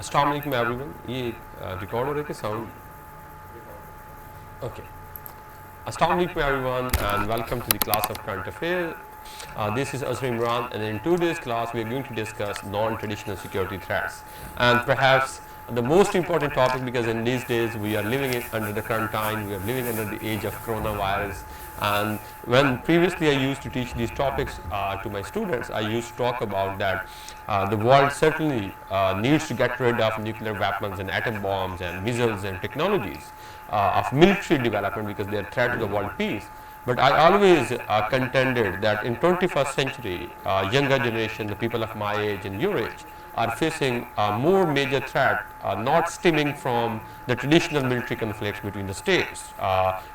अस्सलाम वालेकुम एवरीवन। ये रिकॉर्ड हो रहा है कि sound? Okay. Assalamu alaikum everyone and welcome to the class of current affairs. This is Azhar Imran, and in today's class we are going to discuss non-traditional security threats, and perhaps the most important topic, because in these days we are living under the current time, we are living under the age of coronavirus. And when previously I used to teach these topics to my students, I used to talk about that the world certainly needs to get rid of nuclear weapons and atom bombs and missiles and technologies of military development, because they are a threat to the world peace. But I always contended that in 21st century, younger generation, the people of my age and your age, are facing a more major threat, not stemming from the traditional military conflicts between the states,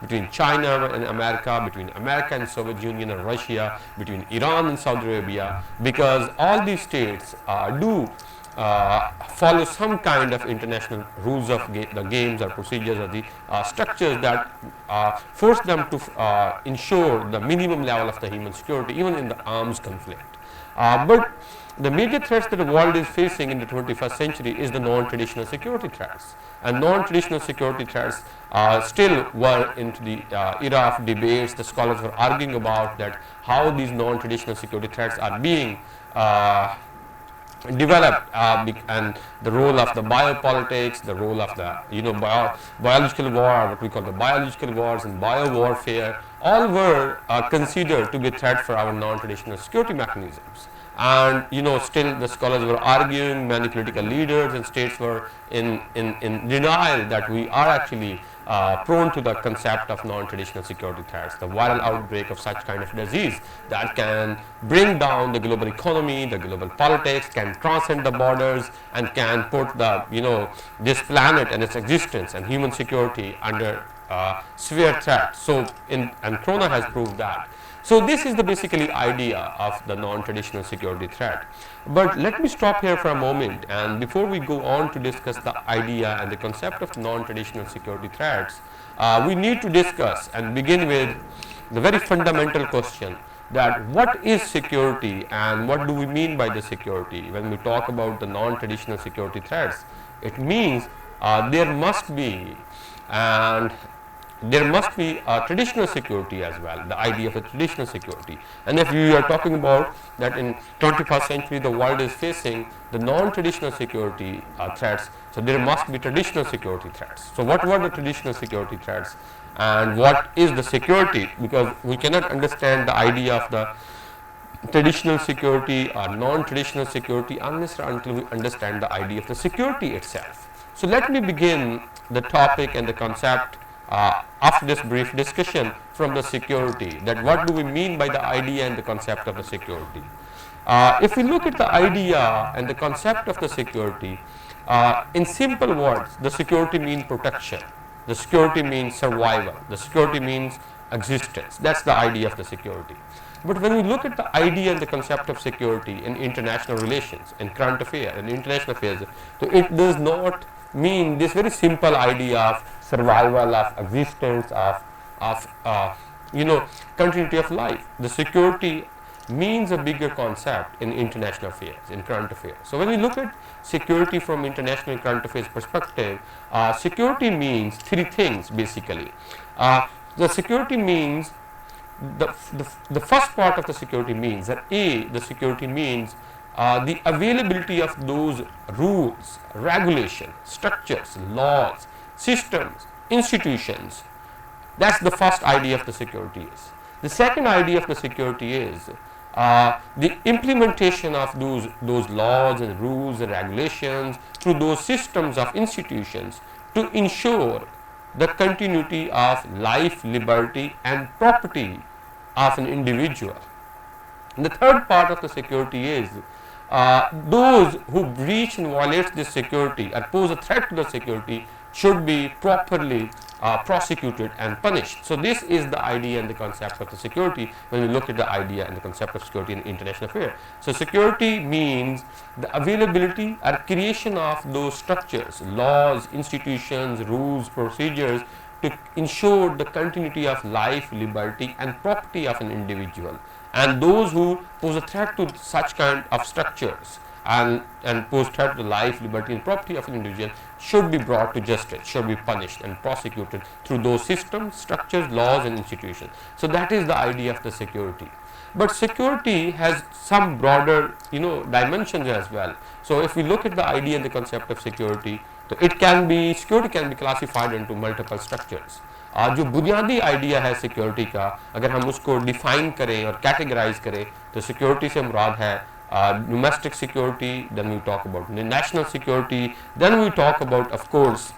between China and America, between America and Soviet Union and Russia, between Iran and Saudi Arabia, because all these states do follow some kind of international rules of the games or procedures or the structures that force them to ensure the minimum level of the human security even in the arms conflict. But the major threats that the world is facing in the 21st century is the non-traditional security threats, and non-traditional security threats still were into the era of debates. The scholars were arguing about that how these non-traditional security threats are being developed, and the role of the biopolitics, the role of the biological war, what we call the biological wars and bio warfare, all were considered to be a threat for our non-traditional security mechanisms. And still the scholars were arguing, many political leaders and states were in denial that we are actually prone to the concept of non-traditional security threats, the viral outbreak of such kind of disease that can bring down the global economy, the global politics, can transcend the borders, and can put the this planet and its existence and human security under severe threat. So and Corona has proved that. So this is the basically idea of the non-traditional security threat. But let me stop here for a moment, and before we go on to discuss the idea and the concept of non-traditional security threats, we need to discuss and begin with the very fundamental question that what is security and what do we mean by the security. When we talk about the non-traditional security threats, it means there must be a traditional security as well, the idea of a traditional security. And if we are talking about that in 21st century the world is facing the non-traditional security threats, so there must be traditional security threats. So what were the traditional security threats and what is the security? Because we cannot understand the idea of the traditional security or non-traditional security unless or until we understand the idea of the security itself. So let me begin the topic and the concept after this brief discussion from the security, that what do we mean by the idea and the concept of the security. If we look at the idea and the concept of the security, in simple words, the security means protection, the security means survival, the security means existence. That's the idea of the security. But when we look at the idea and the concept of security in international relations, in current affairs, in international affairs, so it does not mean this very simple idea of survival, of existence, of continuity of life. The security means a bigger concept in international affairs, in current affairs. So when we look at security from international and current affairs perspective, security means three things basically. The security means the first part of the security means that the security means the availability of those rules, regulations, structures, laws, systems, institutions. That's the first idea of the security is. The second idea of the security is the implementation of those laws and rules and regulations through those systems of institutions to ensure the continuity of life, liberty and property of an individual. And the third part of the security is those who breach and violate this security or pose a threat to the security should be properly prosecuted and punished. So this is the idea and the concept of the security when we look at the idea and the concept of security in international affairs. So security means the availability or creation of those structures, laws, institutions, rules, procedures to ensure the continuity of life, liberty and property of an individual. And those who pose a threat to such kind of structures and pose threat to the life, liberty and property of an individual should be brought to justice, should be punished and prosecuted through those systems, structures, laws and institutions. So that is the idea of the security. But security has some broader, dimensions as well. So if we look at the idea and the concept of security, so security can be classified into multiple structures. जो बुनियादी idea है security का, अगर हम उसको define करें और categorise करें, तो सिक्योरिटी से मुराद है domestic security, then we talk about national security, then we talk about, of course,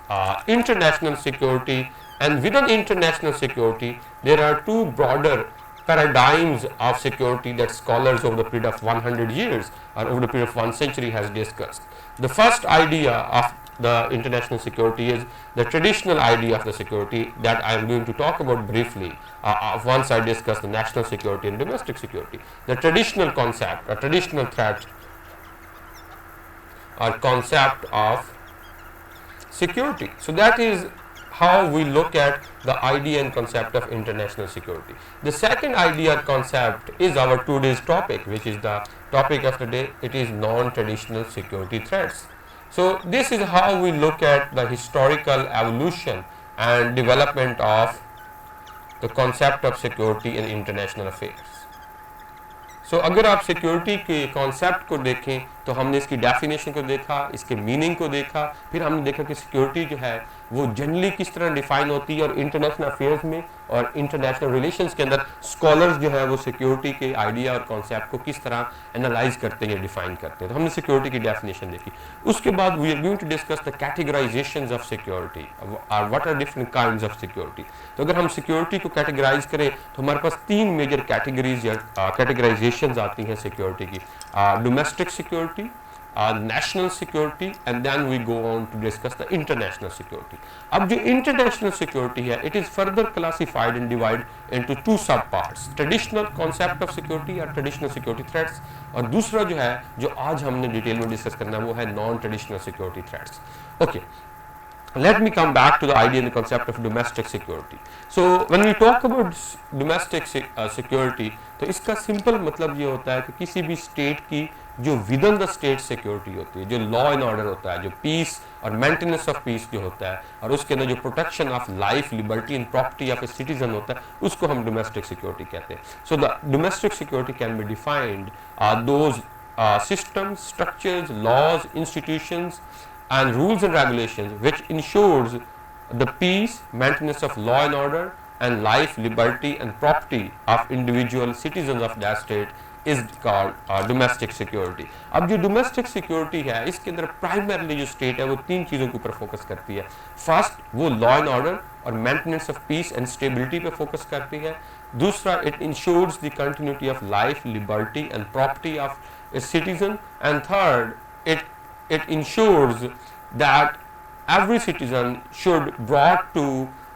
international security, and within international security there are two broader paradigms of security that scholars over the period of 100 years or over the period of 1 century has discussed. The first idea of the international security is the traditional idea of the security that I am going to talk about briefly once I discuss the national security and domestic security. The traditional concept or traditional threat or concept of security. So that is how we look at the idea and concept of international security. The second idea or concept is our today's topic, which is the topic of the day. It is non-traditional security threats. So this is how we look at the historical evolution and development of the concept of security in international affairs. So अगर आप security के concept को देखें तो हमने इसकी definition को देखा, इसके मीनिंग को देखा, फिर हमने देखा कि सिक्योरिटी जो है वो जनरली किस तरह डिफाइन होती है, और इंटरनेशनल अफेयर्स में और इंटरनेशनल रिलेशंस के अंदर स्कॉलर्स जो है वो सिक्योरिटी के आइडिया और कॉन्सेप्ट को किस तरह एनालाइज करते हैं, डिफाइन करते हैं. तो हमने सिक्योरिटी की डेफिनेशन देखी. उसके बाद we are going to discuss the categorisations of security और what are different kinds of security. तो अगर हम सिक्योरिटी को कैटेगराइज करें तो हमारे पास तीन मेजर कैटेगरीज या कैटेगराइजेशंस आती हैं सिक्योरिटी की. Domestic security, national security, and then we go on to discuss the international security. अब जो international security है, it is further classified and divided into two sub parts: traditional concept of security or traditional security threats, और दूसरा जो है जो आज हमने डिटेल में डिस्कस करना है वो है non-traditional security threats. Okay. Let me come back to the idea and the concept of domestic security. So when we talk about domestic security, तो इसका सिंपल मतलब ये होता है कि किसी भी स्टेट की जो विदिन द स्टेट सिक्योरिटी होती है, जो लॉ एंड ऑर्डर होता है, जो पीस और मेंटेनेंस ऑफ पीस जो होता है, और उसके अंदर जो protection of life, liberty and property of a citizen होता है, उसको हम डोमेस्टिक सिक्योरिटी कहते हैं. So the domestic security can be defined those systems, structures, laws, institutions and rules and regulations which ensures the peace, maintenance of law and order and life, liberty and property of individual citizens of that state is called domestic security. अब जो domestic security है इसके अंदर primarily जो state है वो तीन चीज़ों के ऊपर फोकस करती है. First वो law and order और maintenance of peace and stability पे फोकस करती है. दूसरा it ensures the continuity of life, liberty and property of a citizen, and third it ensures that every citizen should brought to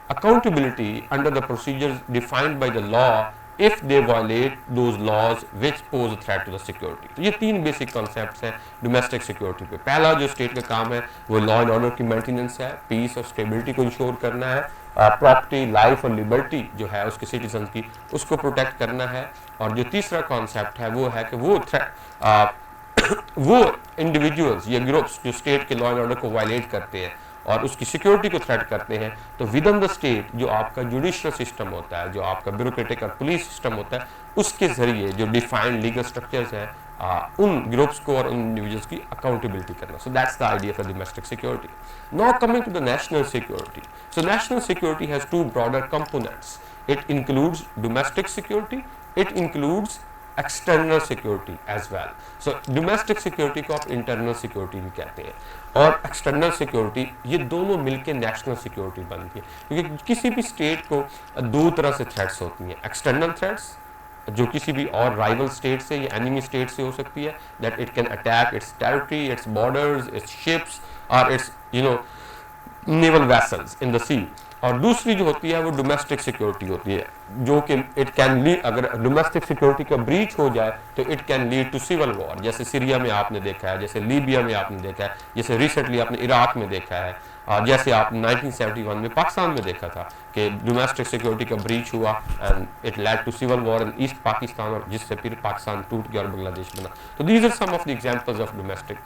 accountability under the procedures defined by the law if they violate those laws which pose a threat to the security. तो ये तीन basic concepts हैं domestic security पे. पहला जो state का काम है वो लॉ एंड ऑर्डर की मेंटेनेंस है, पीस और स्टेबिलिटी को इंश्योर करना है, प्रॉपर्टी, लाइफ और लिबर्टी जो है उसके सिटीजन की उसको प्रोटेक्ट करना है, और जो तीसरा कॉन्सेप्ट है वो है कि वो इंडिविजुअल्स या ग्रुप्स जो स्टेट के लॉ एंड ऑर्डर को वायलेट करते हैं और उसकी सिक्योरिटी को थ्रेट करते हैं, तो विद इन द स्टेट जो आपका जुडिशियल सिस्टम होता है, जो आपका ब्यूरोक्रेटिक और पुलिस सिस्टम होता है, उसके जरिए जो डिफाइंड लीगल स्ट्रक्चर्स हैं उन ग्रुप्स को और उन इंडिविजुअल्स की अकाउंटेबिलिटी करना. So that's the idea for domestic security. Now coming to the national security. So national security has two broader components. It includes domestic security, it includes external security as well. So domestic security को आप internal security भी कहते हैं, और external security, ये दोनों मिलके national security बनती है. क्योंकि किसी भी स्टेट को दो तरह से थ्रेट्स होती हैं. एक्सटर्नल थ्रेट्स जो किसी भी और राइवल स्टेट से या एनिमी स्टेट से हो सकती है, that it can attack its territory, its borders, its ships और its naval vessels in the sea. और दूसरी जो होती है वो डोमेस्टिक सिक्योरिटी होती है, जो कि इट कैन लीड, अगर डोमेस्टिक सिक्योरिटी का ब्रीच हो जाए तो it can lead to civil war, जैसे सीरिया में आपने देखा है, जैसे लीबिया में आपने देखा है, जैसे रिसेंटली आपने इराक में देखा है. जैसे आप 1971 में पाकिस्तान में देखा था कि डोमेस्टिक सिक्योरिटी का ब्रीच हुआ and it led to civil war in east Pakistan, और जिससे फिर पाकिस्तान टूट गया और बांग्लादेश बना। तो these are some of the examples of domestic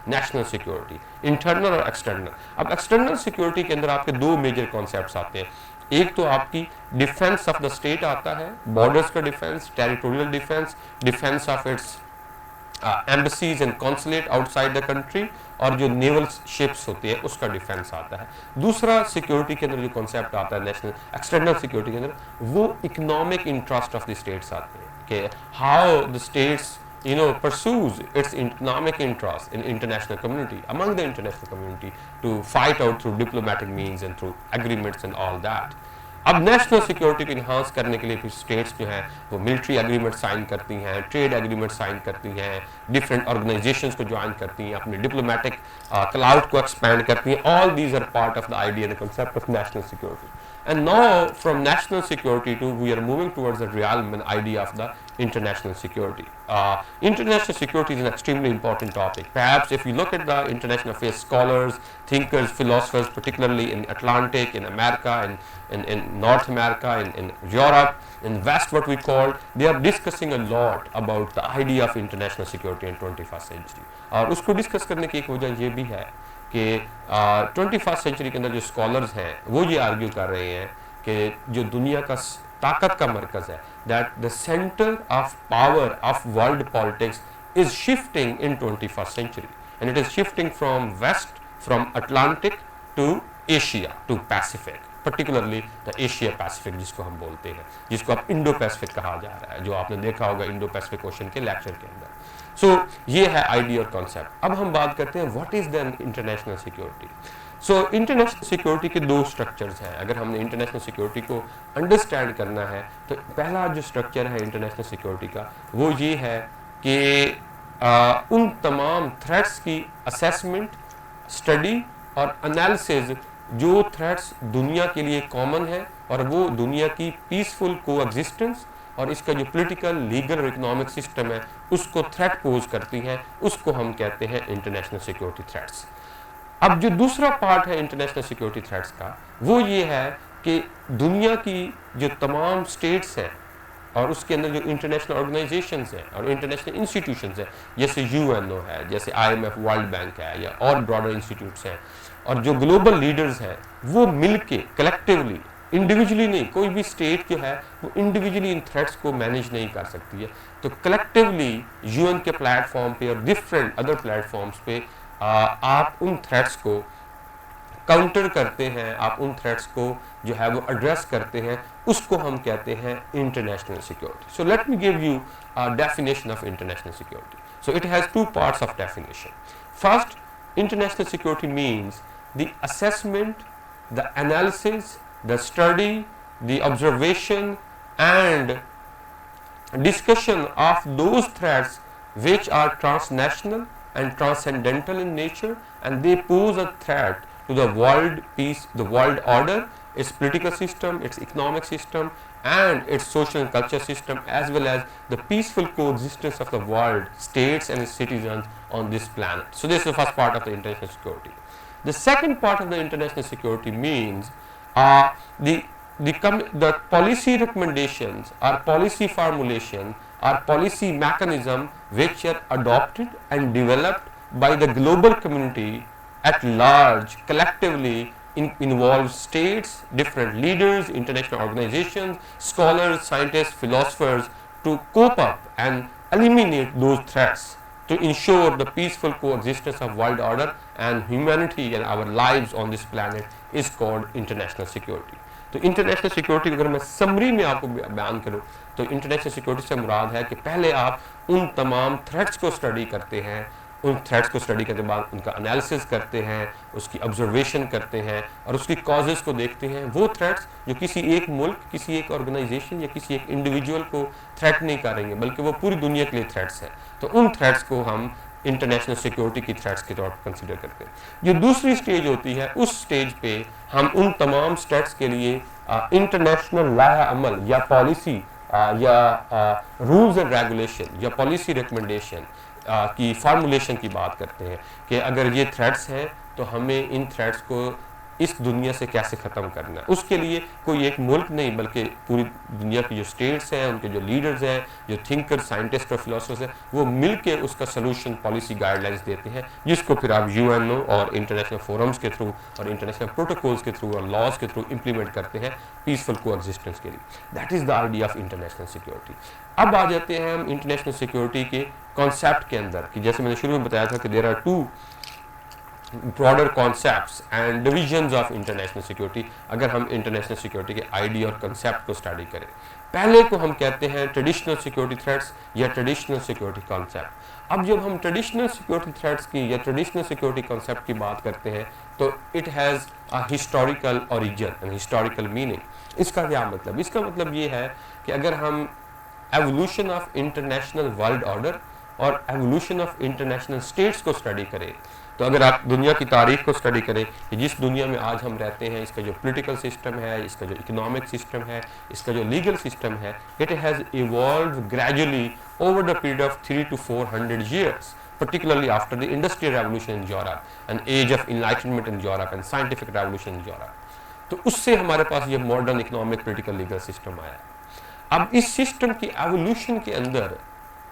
national security, internal और एक्सटर्नल। अब एक्सटर्नल सिक्योरिटी के अंदर आपके दो मेजर कॉन्सेप्ट्स आते हैं। एक तो आपकी डिफेंस ऑफ द स्टेट आता है, बॉर्डर्स का defence, territorial defence, defence of its embassies and consulate outside the country, और जो नेवल शिप्स होती है उसका डिफेंस आता है। दूसरा सिक्योरिटी के अंदर जो कॉन्सेप्ट आता है नेशनल एक्सटर्नल सिक्योरिटी के अंदर, वो economic interest of the states आते हैं कि how the states pursues its economic interest in international community, among the international community, to fight out through diplomatic means and through agreements and all that. अब national security को enhance करने के लिए फिर states जो हैं वो मिलिट्री एग्रीमेंट साइन करती हैं, ट्रेड एग्रीमेंट साइन करती हैं, डिफरेंट ऑर्गेनाइजेशंस को ज्वाइन करती हैं, अपने डिप्लोमेटिक क्लाउड को एक्सपैंड करती हैं। All these are part of the idea and concept of national security. And now from national security to we are moving towards the realm and idea of the international security. International security is an extremely important topic. Perhaps if you look at the international affairs scholars, thinkers, philosophers, particularly in Atlantic, in America, in North America, in Europe, in West, what we call, they are discussing a lot about the idea of international security in 21st century. और उसको discuss करने की एक वजह ये भी है कि 21st सेंचुरी के अंदर जो स्कॉलर्स हैं वो ये आर्ग्यू कर रहे हैं कि जो दुनिया का ताकत का मरकज़ है, that the centre of power of world politics is shifting in 21st century, and it is shifting from west, from Atlantic to Asia to Pacific, particularly the Asia Pacific जिसको हम बोलते हैं, जिसको अब इंडो पैसिफिक कहा जा रहा है, जो आपने देखा होगा इंडो पैसिफिक ओशन के लेक्चर के अंदर। सो ये है आइडिया और कॉन्सेप्ट। अब हम बात करते हैं what is the international security. So international security के दो स्ट्रक्चर्स हैं। अगर हमने इंटरनेशनल सिक्योरिटी को अंडरस्टैंड करना है तो पहला जो स्ट्रक्चर है इंटरनेशनल सिक्योरिटी का वो ये है कि उन तमाम थ्रेट्स की असेसमेंट, स्टडी और एनालिसिस जो थ्रेट्स दुनिया के लिए कॉमन है और वो दुनिया की पीसफुल कोएग्जिस्टेंस और इसका जो पॉलिटिकल, लीगल और इकोनॉमिक सिस्टम है उसको थ्रेट पोज करती हैं, उसको हम कहते हैं इंटरनेशनल सिक्योरिटी थ्रेट्स। अब जो दूसरा पार्ट है इंटरनेशनल सिक्योरिटी थ्रेट्स का वो ये है कि दुनिया की जो तमाम स्टेट्स हैं और उसके अंदर जो इंटरनेशनल ऑर्गेनाइजेशंस हैं और इंटरनेशनल इंस्टीट्यूशंस हैं, जैसे यूएनओ है, जैसे IMF, वर्ल्ड बैंक है, या और ब्रॉडर इंस्टीट्यूट्स हैं, और जो ग्लोबल लीडर्स हैं वो मिलके कलेक्टिवली, इंडिविजुअली नहीं, कोई भी स्टेट जो है वो इंडिविजुअली इन थ्रेट्स को मैनेज नहीं कर सकती है, तो कलेक्टिवली यूएन के प्लेटफॉर्म पे और डिफरेंट अदर प्लेटफॉर्म्स पे आप उन थ्रेट्स को काउंटर करते हैं, आप उन थ्रेट्स को जो है वो एड्रेस करते हैं, उसको हम कहते हैं international security. So let me give you a definition of international security. So it has two parts of definition. First, international security means the assessment, the analysis, the study, the observation and discussion of those threats which are transnational and transcendental in nature, and they pose a threat to the world peace, the world order, its political system, its economic system and its social and cultural system, as well as the peaceful coexistence of the world, states and its citizens on this planet. So this is the first part of the international security. The second part of the international security means the policy recommendations or policy formulation or policy mechanism which are adopted and developed by the global community at large, collectively, involves states, different leaders, international organizations, scholars, scientists, philosophers to cope up and eliminate those threats to ensure the peaceful coexistence of world order and humanity and our lives on this planet is called international security. तो international security अगर मैं summary में आपको बयान करूं तो international security से मुराद है कि पहले आप उन तमाम थ्रेट्स को स्टडी करते हैं, उन थ्रेट्स को स्टडी करने के बाद उनका एनालिसिस करते हैं, उसकी ऑब्जर्वेशन करते हैं और उसकी कॉजेज़ को देखते हैं। वो थ्रेट्स जो किसी एक मुल्क, किसी एक ऑर्गेनाइजेशन या किसी एक इंडिविजुअल को थ्रेट नहीं कर रही हैं बल्कि वो पूरी दुनिया के लिए थ्रेट्स हैं, तो उन थ्रेट्स को हम इंटरनेशनल सिक्योरिटी की थ्रेट्स के तौर पर कंसिडर करते हैं। जो दूसरी स्टेज होती है उस स्टेज पे हम उन तमाम स्टेट्स के लिए इंटरनेशनल लाया अमल या पॉलिसी या रूल्स एंड रेगुलेशन या पॉलिसी रिकमेंडेशन की फार्मूलेशन की बात करते हैं कि अगर ये थ्रेट्स हैं तो हमें इन थ्रेट्स को इस दुनिया से कैसे ख़त्म करना है। उसके लिए कोई एक मुल्क नहीं बल्कि पूरी दुनिया की जो स्टेट्स हैं, उनके जो लीडर्स हैं, जो थिंकर्स, साइंटिस्ट और फिलोसफर्स हैं, वो मिल के उसका सोल्यूशन, पॉलिसी गाइडलाइंस देते हैं, जिसको फिर आप यूएनओ और इंटरनेशनल फोरम्स के थ्रू और इंटरनेशनल प्रोटोकॉल्स के थ्रू और लॉज के थ्रू इम्प्लीमेंट करते हैं पीसफुल कोएग्जिस्टेंस के लिए। That is the idea of international security. अब आ जाते हैं हम इंटरनेशनल सिक्योरिटी के कॉन्सेप्ट के अंदर कि जैसे मैंने शुरू में बताया था कि there are two broader concepts and divisions of international security। अगर हम इंटरनेशनल सिक्योरिटी के आइडिया और कंसेप्ट को स्टडी करें, पहले को हम कहते हैं ट्रेडिशनल सिक्योरिटी थ्रेट्स या ट्रेडिशनल सिक्योरिटी कॉन्सेप्ट। अब जब हम ट्रेडिशनल सिक्योरिटी थ्रेट्स की या ट्रेडिशनल सिक्योरिटी कॉन्सेप्ट की बात करते हैं तो it has a historical origin and historical meaning. इसका क्या मतलब? इसका मतलब ये है कि अगर हम evolution of international world order और एवोल्यूशन ऑफ इंटरनेशनल स्टेट्स को स्टडी करें, तो अगर आप दुनिया की तारीख को स्टडी करें कि जिस दुनिया में आज हम रहते हैं, इसका जो पॉलिटिकल सिस्टम है, इसका जो इकोनॉमिक सिस्टम है, इसका जो लीगल सिस्टम है, it has evolve gradually over the period of 300 to 400 years, particularly after the industrial revolution in Europe and age of enlightenment in Europe and scientific revolution in Europe। तो उससे हमारे पास ये modern economic, political, legal system आया। अब इस system की evolution के अंदर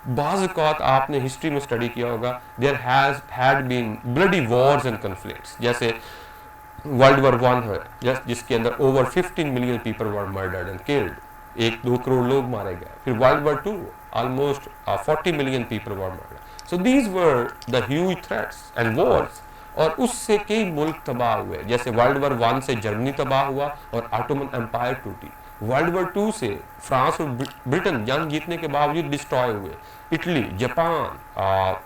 बाज़ औक़ात आपने हिस्ट्री में स्टडी किया होगा, there had been bloody wars and conflicts. जैसे वर्ल्ड वॉर 1 है जिसके अंदर over 15 million people were murdered and killed, 1-2 crore लोग मारे गए। फिर world war 2 almost 40 million people were murdered. So these were the huge threats and wars, और उससे कई मुल्क तबाह हुए। जैसे वर्ल्ड वॉर 1 से जर्मनी तबाह हुआ और ऑटोमन एम्पायर टूटी। वर्ल्ड वॉर 2 से फ्रांस और ब्रिटेन जंग जीतने के बावजूद डिस्ट्रॉय हुए। इटली, जापान,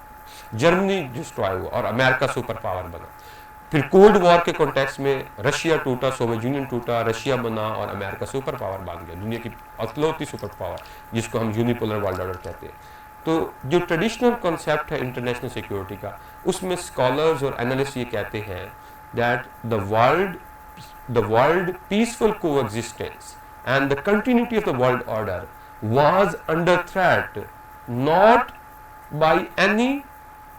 जर्मनी डिस्ट्रॉय हुआ और अमेरिका सुपर पावर बना। फिर कोल्ड वॉर के कॉन्टेक्स्ट में रशिया टूटा, सोवियत यूनियन टूटा, रशिया बना और अमेरिका सुपर पावर बन गया, दुनिया की अकलौती सुपर पावर, जिसको हम यूनिपोलर वर्ल्ड ऑर्डर कहते हैं। तो जो ट्रेडिशनल कॉन्सेप्ट है इंटरनेशनल सिक्योरिटी का, उसमें स्कॉलर्स और एनालिस्ट ये कहते हैं that the world peaceful coexistence and the continuity of the world order was under threat not by any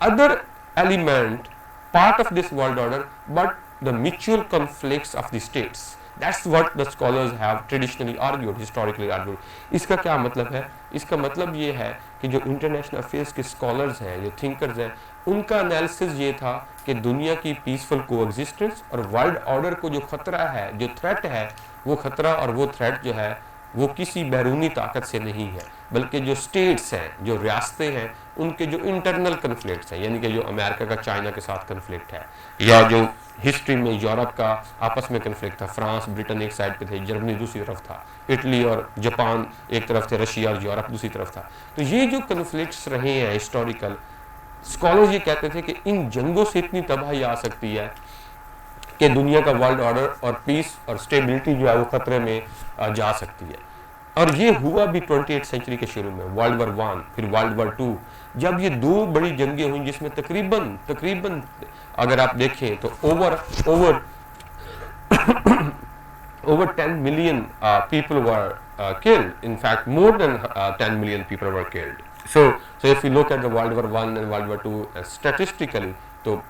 other element part of this world order but the mutual conflicts of the states। That's what the scholars have traditionally argued, historically argued। इसका क्या मतलब है? इसका मतलब ये है कि जो इंटरनेशनल अफेयर्स के स्कॉलर्स हैं, जो थिंकर्स हैं, उनका एनालिसिस ये था कि दुनिया की पीसफुल कोएग्जिस्टेंस और वर्ल्ड ऑर्डर को जो खतरा है, जो थ्रेट है, वो खतरा और वो थ्रेट जो है वो किसी बैरूनी ताकत से नहीं है, बल्कि जो स्टेट्स हैं, जो रियासतें हैं, उनके जो इंटरनल कन्फ्लिक्ट्स हैं, यानी कि जो अमेरिका का चाइना के साथ कन्फ्लिक्ट है, या जो हिस्ट्री में यूरोप का आपस में कन्फ्लिक्ट था, फ्रांस ब्रिटेन एक साइड पे थे, जर्मनी दूसरी तरफ था, इटली और जापान एक तरफ थे, रशिया और यूरोप दूसरी तरफ था। तो ये जो कन्फ्लिक्ट्स रहे हैं हिस्टोरिकल, स्कॉलर्स ये कहते थे कि इन जंगों से इतनी तबाही आ सकती है कि दुनिया का वर्ल्ड ऑर्डर और पीस और स्टेबिलिटी जो है वो खतरे में जा सकती है। और ये हुआ भी 28th सेंचुरी के शुरू में, वर्ल्ड वॉर 1 फिर वर्ल्ड वॉर 2, जब ये 2 बड़ी जंगें हुई जिसमें तकरीबन अगर आप देखें तो over 10 million people were killed, in fact more than 10 million people were killed। So if you look at the World War 1 and World War 2 statistically, तो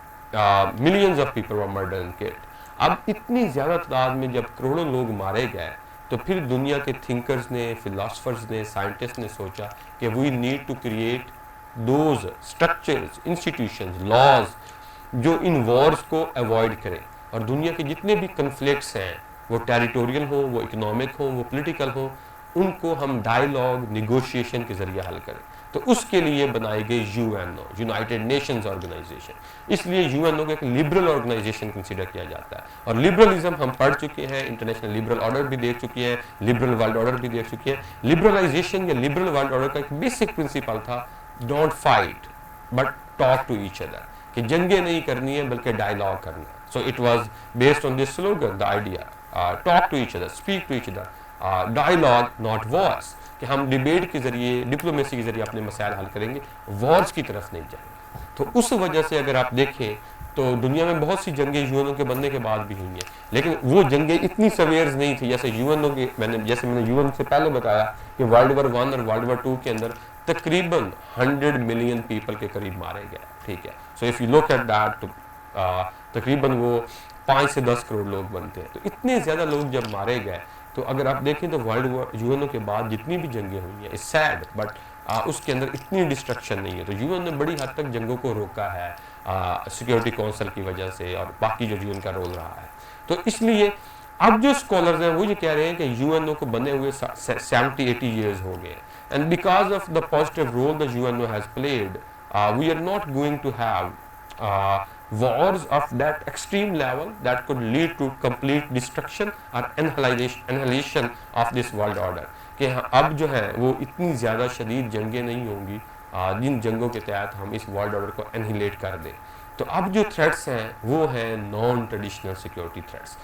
millions of people were murdered and killed। अब इतनी ज़्यादा तादाद में जब करोड़ों लोग मारे गए, तो फिर दुनिया के थिंकर्स ने, फिलोसफर्स ने, साइंटिस्ट ने सोचा कि we need to create those structures, institutions, laws जो इन वॉर्स को अवॉइड करें, और दुनिया के जितने भी कन्फ्लिक्ट्स हैं, वो टेरिटोरियल हो, वो इकोनॉमिक हो, वो पॉलिटिकल हो, उनको हम डायलॉग, निगोशिएशन के जरिए हल करें। तो उसके लिए बनाई गई यूएनओ, यूनाइटेड नेशंस ऑर्गेनाइजेशन। इसलिए यूएनओ को एक लिबरल ऑर्गेनाइजेशन कंसीडर किया जाता है, और लिबरलिज्म हम पढ़ चुके हैं, इंटरनेशनल लिबरल ऑर्डर भी देख चुके हैं, लिबरल वर्ल्ड ऑर्डर भी देख चुके हैं। लिबरलाइजेशन या लिबरल वर्ल्ड ऑर्डर का एक बेसिक प्रिंसिपल था, don't fight but talk to each other, कि जंगें नहीं करनी है बल्कि डायलॉग करना है। So it was based on this slogan, the idea talk to each other, speak to each other, dialogue not wars, कि हम डिबेट के जरिए, डिप्लोमेसी के जरिए अपने मसाइल हल करेंगे, वॉर्स की तरफ नहीं जाएंगे। तो उस वजह से अगर आप देखें तो दुनिया में बहुत सी जंगें यूएनओ के बनने के बाद भी हुई हैं, लेकिन वो जंगें इतनी सवेयर नहीं थी जैसे यूएनओ के। जैसे मैंने यूएन से पहले बताया कि वर्ल्ड वॉर 1 और वर्ल्ड वॉर 2 के अंदर तकरीबन 100 मिलियन पीपल के करीब मारे गए। ठीक है, so if you look at that, तकरीबन वो 5 से 10 करोड़ लोग बनते हैं। तो इतने ज़्यादा लोग जब मारे गए, तो अगर आप देखें तो वर्ल्ड वॉर यूएनओ के बाद जितनी भी जंगें हुई हैं, इट्स सैड बट उसके अंदर इतनी डिस्ट्रक्शन नहीं है। तो यूएन ने बड़ी हद तक जंगों को रोका है सिक्योरिटी काउंसिल की वजह से, और बाकी जो यूएन का रोल रहा है। तो इसलिए अब जो स्कॉलर्स हैं वो ये कह रहे हैं कि यूएनओ को बने हुए 70-80 ईयर्स हो गए, and because of the positive role the UNO has played, we are not going to have wars of that extreme level that could lead to complete destruction or annihilation of this world order। कि अब जो है वो इतनी ज़्यादा शदीद जंगें नहीं होंगी जिन जंगों के तहत हम इस वर्ल्ड ऑर्डर को एनहिलेट कर दें। तो अब जो थ्रेट्स हैं वो हैं नॉन ट्रेडिशनल सिक्योरिटी थ्रेट्स।